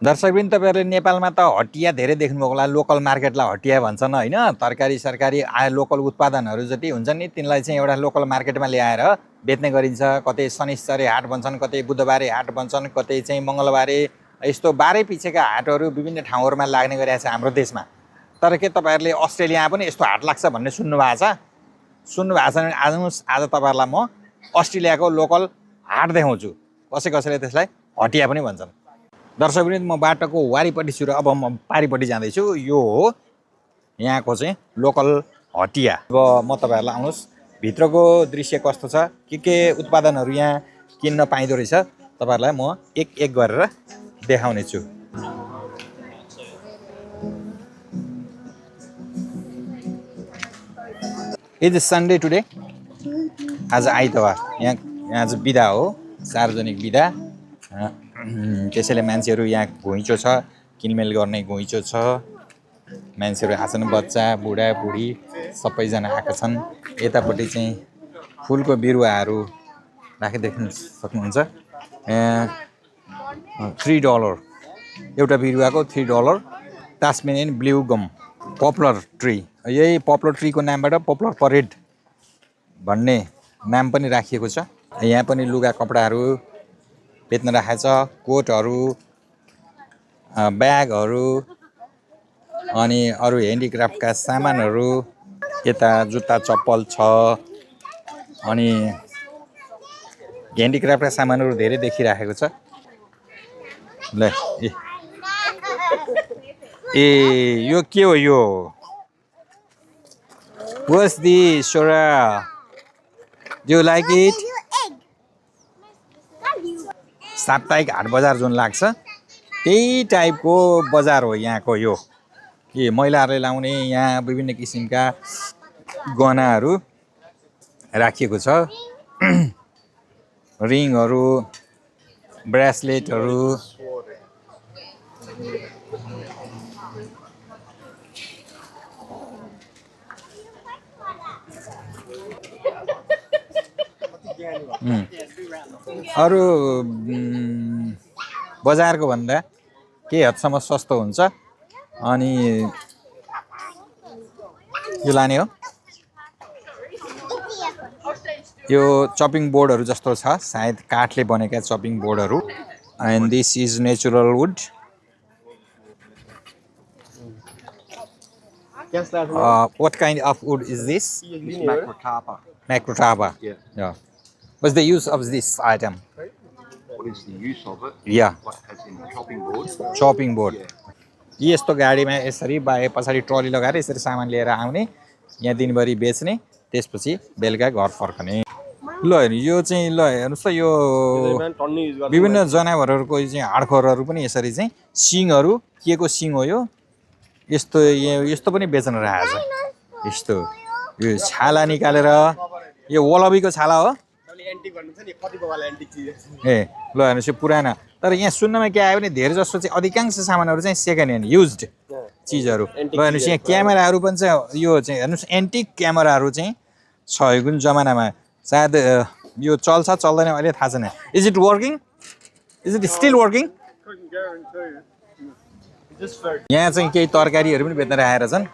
दर्शकवृन्द तपाईहरुले नेपालमा त हटिया धेरै देख्नुभएको होला लोकल मार्केटलाई हटिया भन्छन् हैन तरकारी सरकारी लोकल उत्पादनहरू जति हुन्छन् नि तिनलाई चाहिँ एउटा लोकल मार्केटमा ल्याएर बेच्ने गरिन्छ कतै शनिश्चरी हाट भन्छन् कतै बुधबारे हाट भन्छन् कतै चाहिँ मंगलबारे यस्तो बारे पिछेका हाटहरू विभिन्न ठाउँहरुमा लाग्ने गरिएको छ हाम्रो देशमा तर के तपाईहरुले अस्ट्रेलियामा पनि यस्तो हाट लाग्छ भन्ने सुन्नु भएको छ आज तपाईहरुलाई म अस्ट्रेलियाको लोकल हाट देखाउँछु कसैले त्यसलाई हटिया पनि भन्छन् दर्शकवृन्द म बाटोको वारीपट्टि छु र अब म पारीपट्टि जाँदैछु यो हो यहाँको चाहिँ लोकल हटिया अब म तपाईहरुलाई आउनुस् भित्रको दृश्य कस्तो छ के उत्पादनहरू यहाँ किन्न पाइदो रहेछ तपाईहरुलाई म एक गरेर देखाउने छु इज संडे टुडे आज आइतबार यहाँ चाहिँ बिदा हो सार्वजनिक बिदा त्यसैले मान्छेहरू यहाँ घुइँचो छ किनमेल गर्ने घुइँचो छ मान्छेहरू आछन् बच्चा बुढा बुढी सबैजना आएका छन् यतापट्टि चाहिँ फुलको बिरुवाहरू राखी देख्न सक्नुहुन्छ $3 एउटा बिरुवाको $3 टास्मेनियन ब्लू गम पपुलर ट्री यही पपुलर ट्रीको नामबाट पपुलर परेड भन्ने नाम पनि राखिएको छ यहाँ पनि लुगा कपडाहरू बेच्न राखेको छ कोटहरू ब्यागहरू अनि अरू ह्यान्डिक्राफ्टका सामानहरू यता जुत्ता चप्पल छ अनि ह्यान्डिक्राफ्टका सामानहरू धेरै देखिराखेको छ ल ए यो के हो यो What's this, Shora? Do you like it? साप्ताहिक हाट बजार जुन लाग्छ त्यही टाइपको बजार हो यहाँको यो के महिलाहरूले लाउने यहाँ विभिन्न किसिमका गहनाहरू राखिएको छ रिङहरू ब्रेसलेटहरू अरू बजारको भन्दा केही हदसम्म सस्तो हुन्छ अनि यो लाने हो यो चपिङ बोर्डहरू जस्तो छ सायद काठले बनेका चपिङ बोर्डहरू and this is natural would what kind of wood is this? Macrotaba. Yeah. What's the use of this item? What is the use of it? Yeah. What has in chopping board? Chopping board. यस्तो गाडीमा यसरी बाहे पछाडि trolley लगाएर यसरी सामान लिएर आउने यहाँ दिनभरि बेच्ने त्यसपछि बेलुका घर फर्कने ल हेर्नु यो चाहिँ ल हेर्नुस् त यो विभिन्न जनावरहरूको चाहिँ हाडखोरहरू पनि यसरी चाहिँ सिङहरू के को सिङ हो यो यस्तो पनि बेच्न राखेको छ यस्तो यो छाला निकालेर यो वलबीको छाला हो ए ल हेर्नुहोस् यो पुराना तर यहाँ सुन्नमा के आयो भने धेरै जस्तो चाहिँ अधिकांश सामानहरू चाहिँ सेकेन्ड ह्यान्ड युज्ड चिजहरू ल हेर्नुहोस् यहाँ क्यामेराहरू पनि छ यो चाहिँ हेर्नुहोस् एन्टिक क्यामेराहरू चाहिँ छ जुन जमानामा सायद यो चल्छ चल्दैन अहिले थाहा छैन is it working is it still working यहाँ चाहिँ केही तरकारीहरू पनि बेच्न राखेका छन्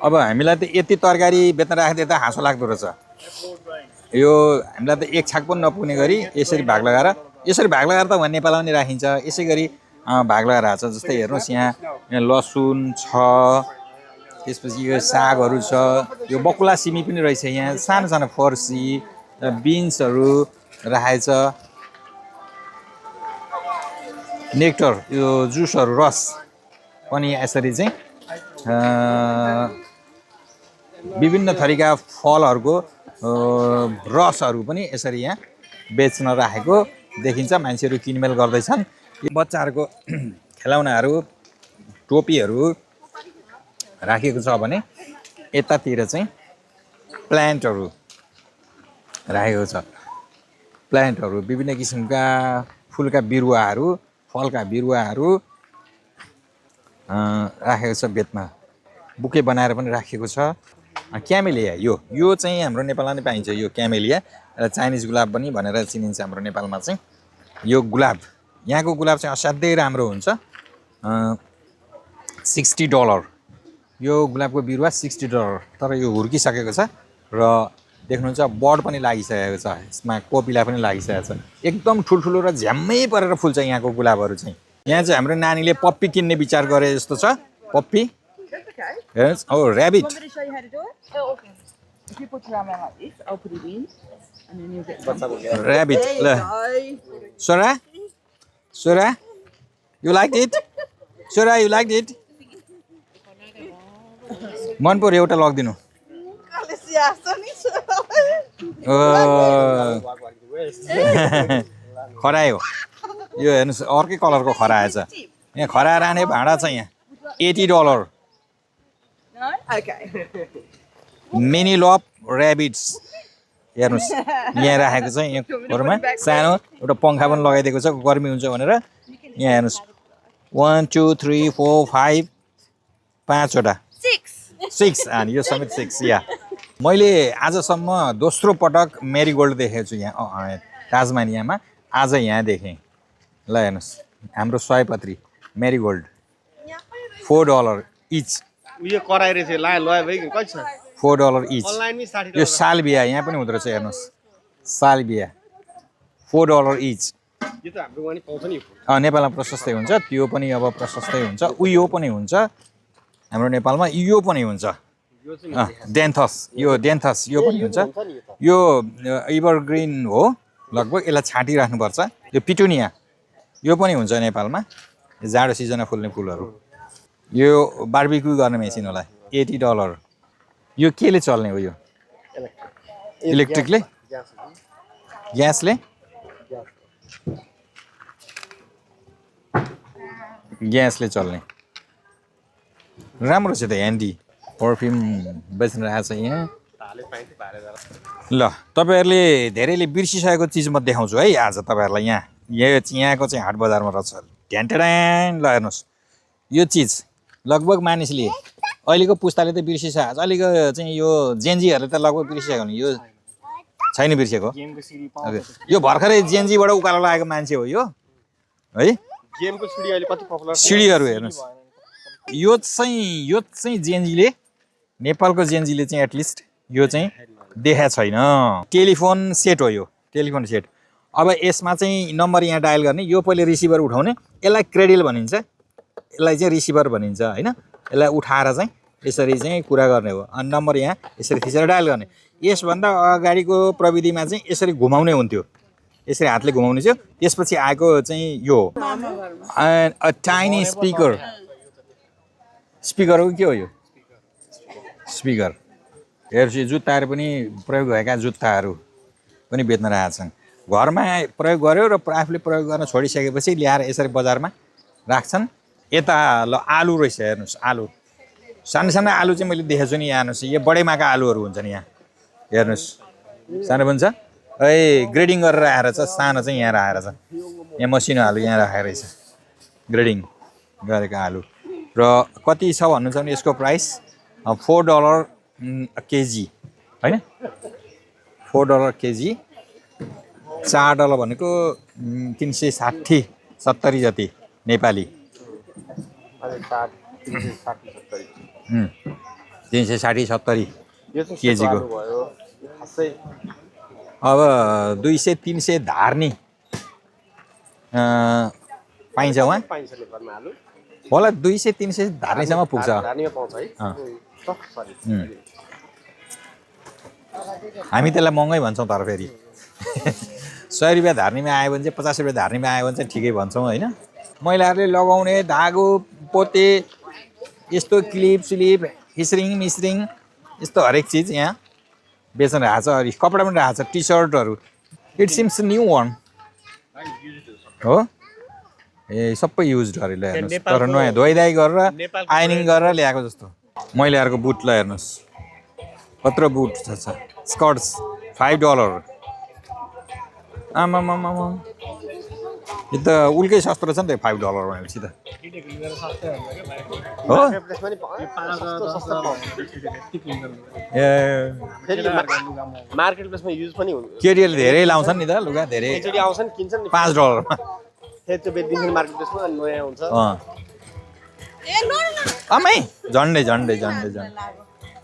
अब हामीलाई त यति तरकारी बेच्न राख्दै त हाँसो लाग्दो रहेछ यो हामीलाई त एक छाक पनि नपुग्ने गरी यसरी भाग लगाएर त वहाँ नेपालमा पनि राखिन्छ यसै गरी भाग लगाएर छ जस्तै हेर्नुहोस् यहाँ लसुन छ त्यसपछि यो सागहरू छ यो बकुला सिमी पनि रहेछ यहाँ सानो सानो फर्सी बिन्सहरू राखेको छ नेक्टर यो जुसहरू रस पनि यसरी चाहिँ विभिन्न थरीका फलहरूको रसहरू पनि यसरी यहाँ बेच्न राखेको देखिन्छ मान्छेहरू किनमेल गर्दैछन् बच्चाहरूको खेलौनाहरू टोपीहरू राखेको छ भने यतातिर चाहिँ प्लान्टहरू राखेको छ प्लान्टहरू विभिन्न किसिमका फुलका बिरुवाहरू फलका बिरुवाहरू राखेको छ बेच्न बुके बनाएर पनि राखेको छ क्यामेलिया यो चाहिँ हाम्रो नेपालमा नै पाइन्छ यो क्यामेलिया र चाइनिज गुलाब पनि भनेर चिनिन्छ हाम्रो नेपालमा चाहिँ यो गुलाब यहाँको गुलाब चाहिँ असाध्यै राम्रो हुन्छ $60 यो गुलाबको बिरुवा $60 तर यो हुर्किसकेको छ र देख्नुहुन्छ बड पनि लागिसकेको छ यसमा कोपिला पनि लागिसकेको छ एकदम ठुल्ठुलो र झ्याम्मै परेर फुल्छ यहाँको गुलाबहरू चाहिँ यहाँ चाहिँ हाम्रो नानीले पप्पी किन्ने विचार गरे जस्तो छ पप्पी हेर्नुहोस् हो rabbit Want me to show you how to do it? Oh, okay. If you put your arm around like this, I'll put it in, and then you'll get some. Rabbit There ल you go. Sora you like it Sora you like it मन पर्यो एउटा लगिदिनु खरायो यो हेर्नुहोस् अर्कै कलरको खराएछ यहाँ खराएर आने भाँडा छ यहाँ $80 No? Okay. मिनी लभ ऱ्याबिट्स हेर्नुहोस् यहाँ राखेको छ यहाँमा सानो एउटा पङ्खा पनि लगाइदिएको छ गर्मी हुन्छ भनेर यहाँ हेर्नुहोस् 1 2 3 4 5 5वटा 6 अनि यो समेत 6 या मैले आजसम्म दोस्रो पटक मेरीगोल्ड देखेको छु यहाँ ताजमानियामा आज यहाँ देखेँ ल हेर्नुहोस् हाम्रो सयपत्री मेरीगोल्ड $4 इच उयो कराइ रहेछ ला लय भाइ कति छ $4 इच अनलाइनमै 60 यो सालबिया यहाँ पनि हुँदो रहेछ हेर्नुहोस् सालबिया $4 इच यो त हाम्रो वहाँ नि पाउँछ नि नेपालमा प्रशस्तै हुन्छ त्यो पनि अब प्रशस्तै हुन्छ उयो पनि हुन्छ हाम्रो नेपालमा यो पनि हुन्छ डेन्थस यो पनि हुन्छ यो एभरग्रिन हो लगभग यसलाई छाँटिराख्नुपर्छ यो पिटुनिया यो पनि हुन्छ नेपालमा जाडो सिजनमा फुल्ने फुलहरू यो बार्बिक्यू गर्ने मेसिन होला $80 यो केले चल्ने हो यो इलेक्ट्रिकले ग्यासले ग्यासले चल्ने राम्रो छ त ह्यान्डी पर्फ्युम बेच्न रहेको छ यहाँ ल तपाईँहरूले धेरैले बिर्सिसकेको चिज म देखाउँछु है आज तपाईँहरूलाई यहाँको चाहिँ हाट बजारमा रहेछ ढ्यान्टेड्यान ल हेर्नुहोस् यो चिज लगभग मानिसले अहिलेको पुस्ताले त बिर्सिसकेको छ अहिलेको चाहिँ यो जेन्जीहरूले त लगभग बिर्सिसक्यो भने यो छैन बिर्सेको यो भर्खरै जेन्जीबाट उकालो लागेको मान्छे हो यो है गेमको सिडी अहिले कति पपुलर सिडीहरू हेर्नुहोस् यो चाहिँ जेन्जीले नेपालको जेन्जीले चाहिँ एटलिस्ट यो चाहिँ देखाएको छैन टेलिफोन सेट हो यो टेलिफोन सेट अब यसमा चाहिँ नम्बर यहाँ डायल गर्ने यो पहिले रिसिभर उठाउने यसलाई क्रेडिल भनिन्छ यसलाई चाहिँ रिसिभर भनिन्छ होइन यसलाई उठाएर चाहिँ यसरी चाहिँ कुरा गर्ने हो अनि नम्बर यहाँ यसरी थिचेर डायल गर्ने यसभन्दा अगाडिको प्रविधिमा चाहिँ यसरी घुमाउने हुन्थ्यो यसरी हातले घुमाउने थियो त्यसपछि आएको चाहिँ यो अ टाइनी स्पिकर हो के हो यो स्पिकर हेर्छु जुत्ताहरू पनि प्रयोग भएका जुत्ताहरू पनि बेच्न रहेका छन् घरमा प्रयोग गर्यो र आफूले प्रयोग गर्न छोडिसकेपछि ल्याएर यसरी बजारमा राख्छन् यता ल आलु रहेछ हेर्नुहोस् आलु सानो सानो आलु चाहिँ मैले देखेको छु नि यहाँ हेर्नुहोस् यो बडैमाका आलुहरू हुन्छन् यहाँ हेर्नुहोस् सानो पनि छ है ग्रेडिङ गरेर आएर छ सानो चाहिँ यहाँ राखेर छ यहाँ मसिनो आलु यहाँ राखेर रहेछ ग्रेडिङ गरेको आलु र कति छ भन्नुहुन्छ भने यसको प्राइस $4 केजी होइन $4 केजी $4 भनेको 360-70 जति नेपाली 360-70 केजीको अब 200-300 धार्नी पाइन्छ उहाँ पाइन्छ नेपालमा आलु होला 200-300 धार्नीसम्म पुग्छ धार्नीमा पाउँछ है हामी त्यसलाई महँगै भन्छौँ तर फेरि 100 रुपियाँ धार्नीमा आयो भने चाहिँ 50 रुपियाँ धार्नीमा आयो भने चाहिँ ठिकै भन्छौँ होइन महिलाहरूले लगाउने धागो पोते यस्तो क्लिप स्लिप हिस्रिङ मिस्रिङ यस्तो हरेक चिज यहाँ बेच्न रहेको छ अरे कपडा पनि रहेको छ टी सर्टहरू इट सिम्स न्यू वान हो ए सबै युज गरेर हेर्नुहोस् तर नयाँ धोइधाइ गरेर आइनिङ गरेर ल्याएको जस्तो महिलाहरूको बुट ल हेर्नुहोस् कत्रो बुट छ स्कर्ट्स $5 आमामामा यो त उल्कै सस्तो रहेछ नि त $5 भनेपछि त हो ए मार्केट प्लेसमा युज पनि हुन्छ केटीहरूले धेरै लाउँछन् नि त लुगा धेरै एकचोटि आउँछन् किन्छन् नि $5 फेरि त्यो बेच्दिन्छन् मार्केट प्लेसमा अनि नयाँ हुन्छ आमै झन्डै झन्डै झन्डै झन्डै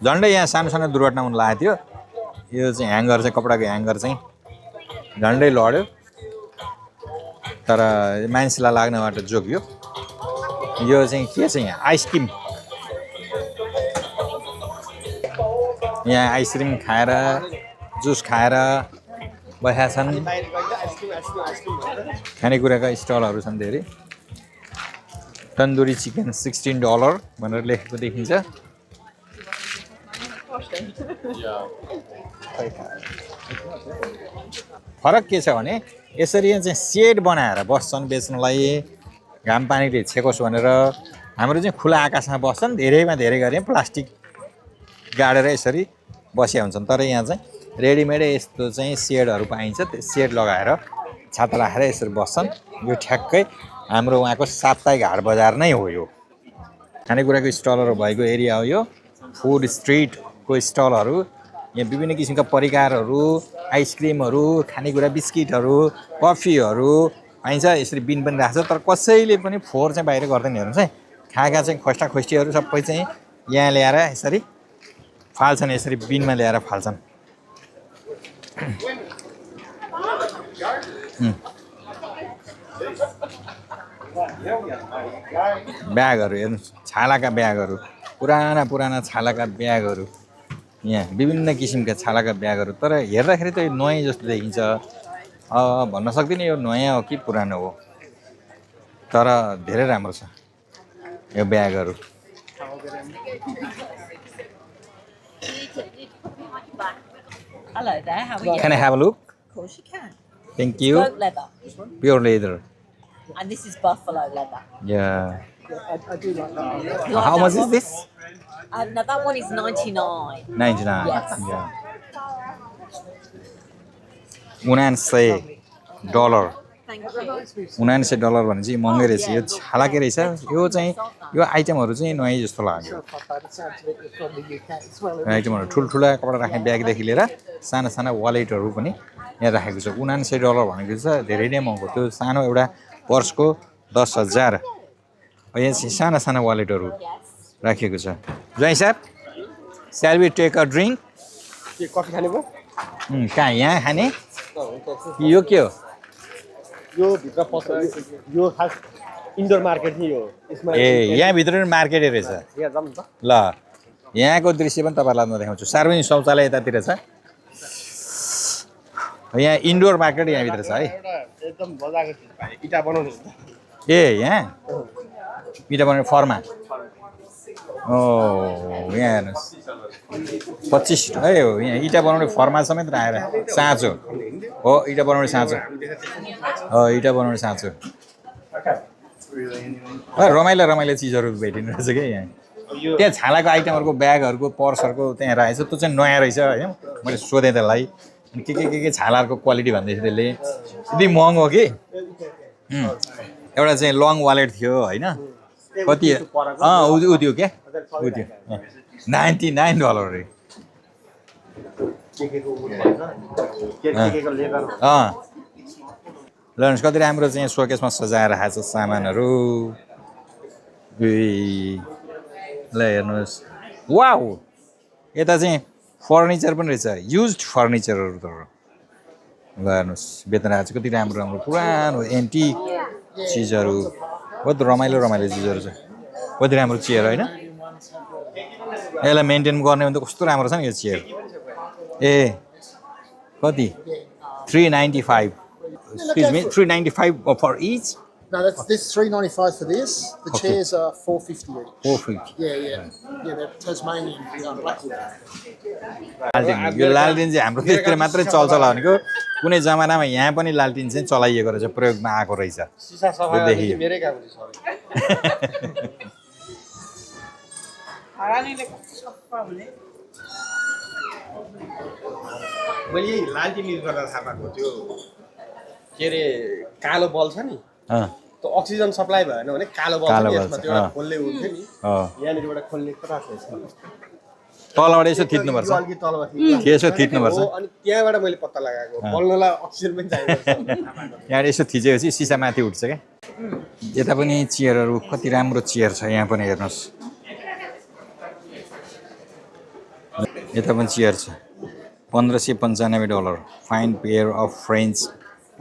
झन्डै यहाँ सानो सानो दुर्घटना हुन लागेको थियो यो चाहिँ ह्याङ्गर चाहिँ कपडाको ह्याङ्गर चाहिँ झन्डै लड्यो तर मान्छेलाई लाग्नबाट जोगियो यो चाहिँ के छ यहाँ आइसक्रिम यहाँ आइसक्रिम खाएर जुस खाएर बसेका छन् बाहिर गएर आइसक्रिम खानेकुराका स्टलहरू छन् धेरै तन्दुरी चिकन $16 भनेर लेखेको देखिन्छ फरक के छ भने यसरी चाहिँ सेड बनाएर बस्छन् बेच्नलाई घाम पानीले छेकोस् भनेर हाम्रो चाहिँ खुला आकाशमा बस्छन् धेरैमा धेरै गरे प्लास्टिक गाडेर यसरी बसिया हुन्छन् तर यहाँ चाहिँ रेडिमेडै यस्तो चाहिँ सेडहरू पाइन्छ त्यो सेड लगाएर छाता राखेर यसरी बस्छन् यो ठ्याक्कै हाम्रो उहाँको साप्ताहिक हाट बजार नै हो यो खानेकुराको स्टलहरू भएको एरिया हो यो फुड स्ट्रिटको स्टलहरू यहाँ विभिन्न किसिमका परिकारहरू आइसक्रिमहरू खानेकुरा बिस्किटहरू कफीहरू पाइन्छ यसरी बिन पनि राख्छ तर कसैले पनि फोहोर चाहिँ बाहिर गर्दैन हेर्नुहोस् है खाएका चाहिँ खोस्टा खोस्टीहरू सबै चाहिँ यहाँ ल्याएर यसरी फाल्छन् यसरी बिनमा ल्याएर फाल्छन् ब्यागहरू हेर्नुहोस् छालाका ब्यागहरू पुराना पुराना छालाका ब्यागहरू यहाँ विभिन्न किसिमका छालाका ब्यागहरू तर हेर्दाखेरि त यो नयाँ जस्तो देखिन्छ भन्न सक्दिनँ यो नयाँ हो कि पुरानो हो तर धेरै राम्रो छ यो ब्यागहरू Hello there, how are you? Can I have a look? Of course you can. Thank you. Goat leather. Pure leather. And this is buffalo leather. Yeah. I do like that. You like How that much is one? this? Now that one is 99. 99. Yes. Yeah. $99 Thank you. $99 भने चाहिँ महँगै रहेछ यो छालाकै रहेछ यो चाहिँ यो आइटमहरू चाहिँ नयाँ जस्तो लाग्यो आइटमहरू ठुल्ठुला कपडा राख्ने ब्यागदेखि लिएर साना साना वालेटहरू पनि यहाँ राखेको छ $99 भनेको चाहिँ धेरै नै महँगो त्यो सानो एउटा पर्सको 10,000 यहाँ चाहिँ साना साना वालेटहरू राखिएको छ जय साहब स्याल वी टेक अ ड्रिङ्क के कफी खाने भयो कहाँ यहाँ खाने यो के हो यो भित्र पस्छ यो खास इन्डोर मार्केट नि यो यसमा ए यहाँभित्र नि मार्केटै रहेछ यहाँ जाऊँ न त ल यहाँको दृश्य पनि तपाईँलाई म देखाउँछु सार्वजनिक शौचालय यतातिर छ यहाँ इन्डोर मार्केट यहाँभित्र छ है एउटा एकदम मजाको चिज पाएँ इटा बनाउने हुन्छ ए यहाँ इटा बनाउने फर्मा ओ यहाँ हेर्नुहोस् 25 है हो यहाँ इटा बनाउने फर्मा समेत राखेर साँचो हो इटा बनाउने साँचो हो इटा बनाउने साँचो रमाइलो रमाइलो चिजहरू भेटिनु रहेछ क्या यहाँ त्यहाँ छालाको आइटमहरूको ब्यागहरूको पर्सहरूको त्यहाँ राखेको छ त्यो चाहिँ नयाँ रहेछ होइन मैले सोधेँ त्यसलाई के छालाहरूको क्वालिटी भन्दैछ त्यसले यति महँगो हो कि एउटा चाहिँ लङ वालेट थियो होइन कति उ त्यो क्या उ त्यो $99 रे ल हेर्नुहोस् कति राम्रो चाहिँ सोकेसमा सजाएर राखेको छ सामानहरू ल हेर्नुहोस् वाउ यता चाहिँ फर्निचर पनि रहेछ युज्ड फर्निचरहरू त ल हेर्नुहोस् बेच्न राखेको छ कति राम्रो राम्रो पुरानो एन्टिक चिजहरू बहुत रमाइलो रमाइलो चिजहरू छ कति राम्रो चेयर होइन यसलाई मेन्टेन गर्ने भने त कस्तो राम्रो छ नि यो चेयर ए कति 395 excuse me 395 for each No, this is $3.95 for this. The Okay. chairs are $4.50 each. 450 Yeah, they're Tasmanian blackwood. लालटिन यो लालटिन चाहिँ हाम्रो देशतिर मात्रै चल्छ होला भनेको कुनै जमानामा यहाँ पनि लालटिन चाहिँ चलाइएको रहेछ प्रयोगमा आएको रहेछ सिसा सफा त्यो देखियो। गरेपछि मेरै काम हुन्छ सबै मैले यही लालटिन युज गर्दा थाहा पाएको त्यो के अरे कालो बल छ नि त्यो अक्सिजन सप्लाई भएन भने कालो बल कालो छ नि बल यसमा छ, त्यो एउटा खोल्ने हुन्थ्यो नि अँ यहाँनिरबाट खोल्ने कता छ यसमा तलबाट यसो थिच्नुपर्छ यो अलिकति तलमा थियो। यसो थिच्नुपर्छ हो, अनि त्यहाँबाट मैले पत्ता लगाएको बल्नलाई अक्सिजन पनि चाहिन्छ यहाँ यसो थिचेपछि सिसा माथि उठ्छ क्या यता पनि चेयरहरू कति राम्रो चेयर छ यहाँ पनि हेर्नुहोस् यता पनि चेयर छ $1595 फाइन पेयर अफ फ्रेन्च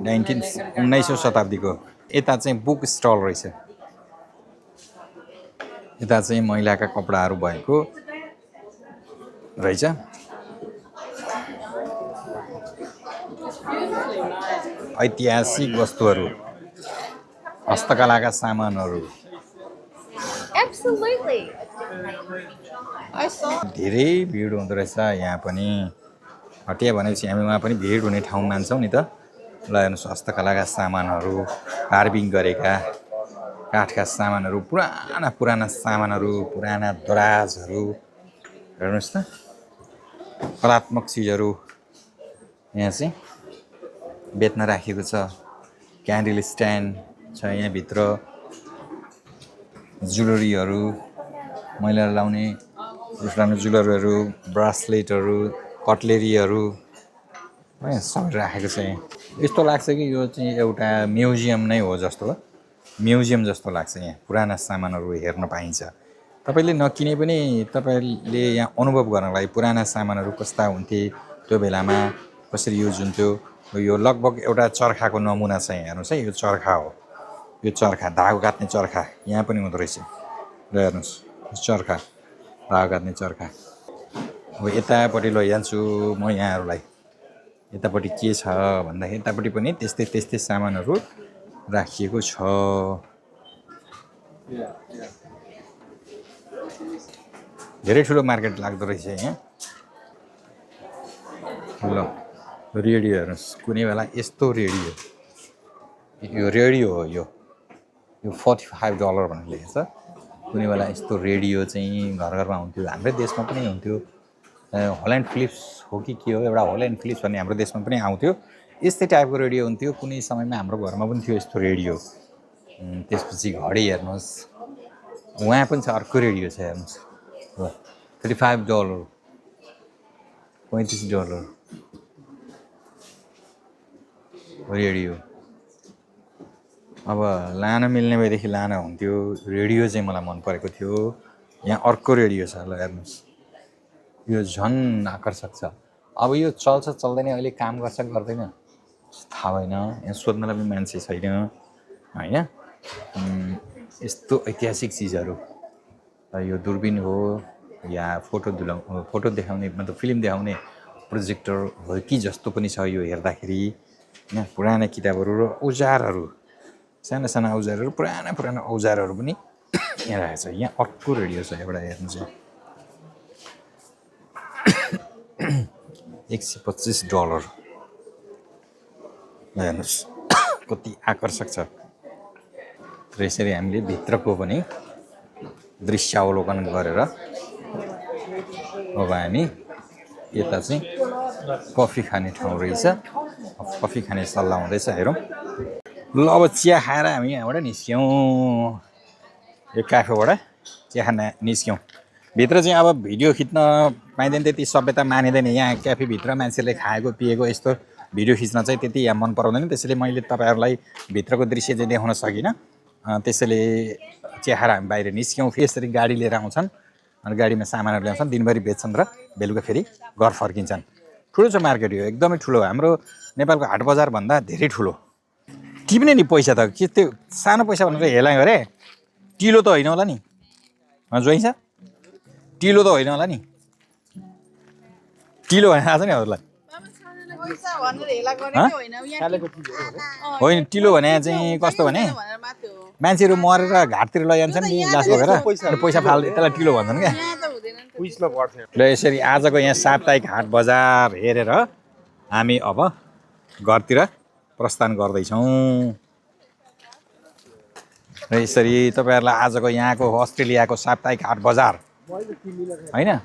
19औं शताब्दीको यता चाहिँ बुक स्टल रहेछ यता चाहिँ महिलाका कपडाहरू भएको रहेछ ऐतिहासिक वस्तुहरू हस्तकलाका सामानहरू Absolutely. I saw. धेरै भिड हुँदो रहेछ यहाँ पनि हटिया भनेपछि हामी वहाँ पनि भिड हुने ठाउँ मान्छौँ नि त ल हेर्नुहोस् हस्तकलाका सामानहरू कार्भिङ गरेका काठका सामानहरू पुराना पुराना सामानहरू पुराना दराजहरू हेर्नुहोस् त कलात्मक चिजहरू यहाँ चाहिँ बेच्न राखिएको छ क्यान्डल स्ट्यान्ड छ यहाँभित्र जुलरीहरू महिलाले लाउने पुरुषले जुलरीहरू ब्रासलेटहरू कटलेरीहरू सबै राखेको छ यहाँ यस्तो लाग्छ कि यो चाहिँ एउटा म्युजियम नै हो जस्तो म्युजियम जस्तो लाग्छ यहाँ पुराना सामानहरू हेर्न पाइन्छ तपाईँले नकिने पनि तपाईँले यहाँ अनुभव गर्नको लागि पुराना सामानहरू कस्ता हुन्थे त्यो बेलामा कसरी युज हुन्थ्यो यो लगभग एउटा चर्खाको नमुना छ यहाँ हेर्नुहोस् है यो चर्खा हो यो चर्खा धागो काट्ने चर्खा यहाँ पनि हुँदो रहेछ र हेर्नुहोस् चर्खा धागो काट्ने चर्खा अब यतापट्टि लैजान्छु म यहाँहरूलाई यतापट्टि के छ भन्दाखेरि यतापट्टि पनि त्यस्तै त्यस्तै सामानहरू राखिएको छ धेरै ठुलो मार्केट लाग्दो रहेछ यहाँ ल रेडियो हेर्नुहोस् कुनै बेला यस्तो रेडियो यो रेडियो हो यो $45 भनेर लेखेको छ कुनै बेला यस्तो रेडियो चाहिँ घर घरमा हुन्थ्यो हाम्रै देशमा पनि हुन्थ्यो होल्यान्ड फिलिप्स हो कि के हो एउटा होल्यान्ड फिलिप्स भन्ने हाम्रो देशमा पनि आउँथ्यो यस्तै टाइपको रेडियो हुन्थ्यो कुनै समयमा हाम्रो घरमा पनि थियो यस्तो रेडियो त्यसपछि घडी हेर्नुहोस् उहाँ पनि छ अर्को रेडियो छ हेर्नुहोस् $35 $35 रेडियो अब लान मिल्ने भएदेखि लान हुन्थ्यो रेडियो चाहिँ मलाई मन परेको थियो यहाँ अर्को रेडियो छ ल हेर्नुहोस् यो झन् आकर्षक छ अब यो चल्छ चल्दैन अहिले काम गर्छ गर्दैन थाहा भएन यहाँ सोध्नलाई पनि मान्छे छैन होइन यस्तो ऐतिहासिक चिजहरू यो दूरबीन हो या फोटो देखाउने मतलब फिल्म देखाउने प्रोजेक्टर हो कि जस्तो पनि छ यो हेर्दाखेरि यहाँ पुराना किताबहरू र औजारहरू साना साना औजारहरू पुराना पुराना औजारहरू पनि यहाँ राखेको छ यहाँ अर्को रेडियो छ एउटा हेर्नु चाहिँ $125 हेर्नुहोस् कति आकर्षक छ र यसरी हामीले भित्रको पनि दृश्यावलोकन गरेर अब हामी यता चाहिँ कफी खाने ठाउँ रहेछ कफी खाने सल्लाह हुँदैछ हेरौँ ल अब चिया खाएर हामी यहाँबाट निस्क्यौँ यो क्याफेबाट चिया खान निस्क्यौँ भित्र चाहिँ अब भिडियो खिच्न पाइँदैन त्यति सभ्यता मानिँदैन यहाँ क्याफेभित्र मान्छेले खाएको पिएको यस्तो भिडियो खिच्न चाहिँ त्यति यहाँ मन पराउँदैन त्यसैले मैले तपाईँहरूलाई भित्रको दृश्य चाहिँ देखाउन सकिनँ त्यसैले चिया खाएर हामी बाहिर निस्क्यौँ फेरि यसरी गाडी लिएर आउँछन् अनि गाडीमा सामानहरू ल्याउँछन् दिनभरि बेच्छन् र बेलुका फेरि घर फर्किन्छन् ठुलो छ मार्केट यो एकदमै ठुलो हाम्रो नेपालको हाट बजारभन्दा धेरै ठुलो टिप्ने नि पैसा त के त्यो सानो पैसा भनेर हेला गरे टिलो त होइन होला नि जोइ छ टिलो त होइन होला नि टिलो होइन थाहा छ नि हजुरलाई होइन टिलो भने चाहिँ कस्तो भने मान्छेहरू मरेर घाटतिर लैजान्छन् नि लास बोकेर पैसा फाल त्यसलाई टिलो भन्छन् क्या ल यसरी आजको यहाँ साप्ताहिक हाट बजार हेरेर हामी अब घरतिर प्रस्थान गर्दैछौँ र यसरी तपाईँहरूलाई आजको यहाँको अस्ट्रेलियाको साप्ताहिक हाट बजार होइन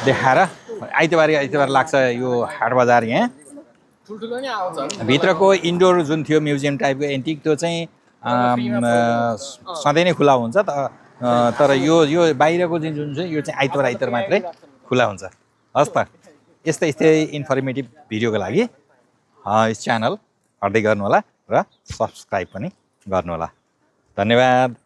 देखाएर आइतबार लाग्छ यो हाट बजार यहाँ भित्रको इन्डोर जुन थियो म्युजियम टाइपको एन्टिक त्यो चाहिँ सधैँ नै खुला हुन्छ तर यो बाहिरको जुन छ यो चाहिँ आइतबार मात्रै खुला हुन्छ हस् त यस्तै इन्फर्मेटिभ भिडियोको लागि यस च्यानल हेर्दै गर्नु होला र सब्सक्राइब पनि गर्नुहोला। धन्यवाद।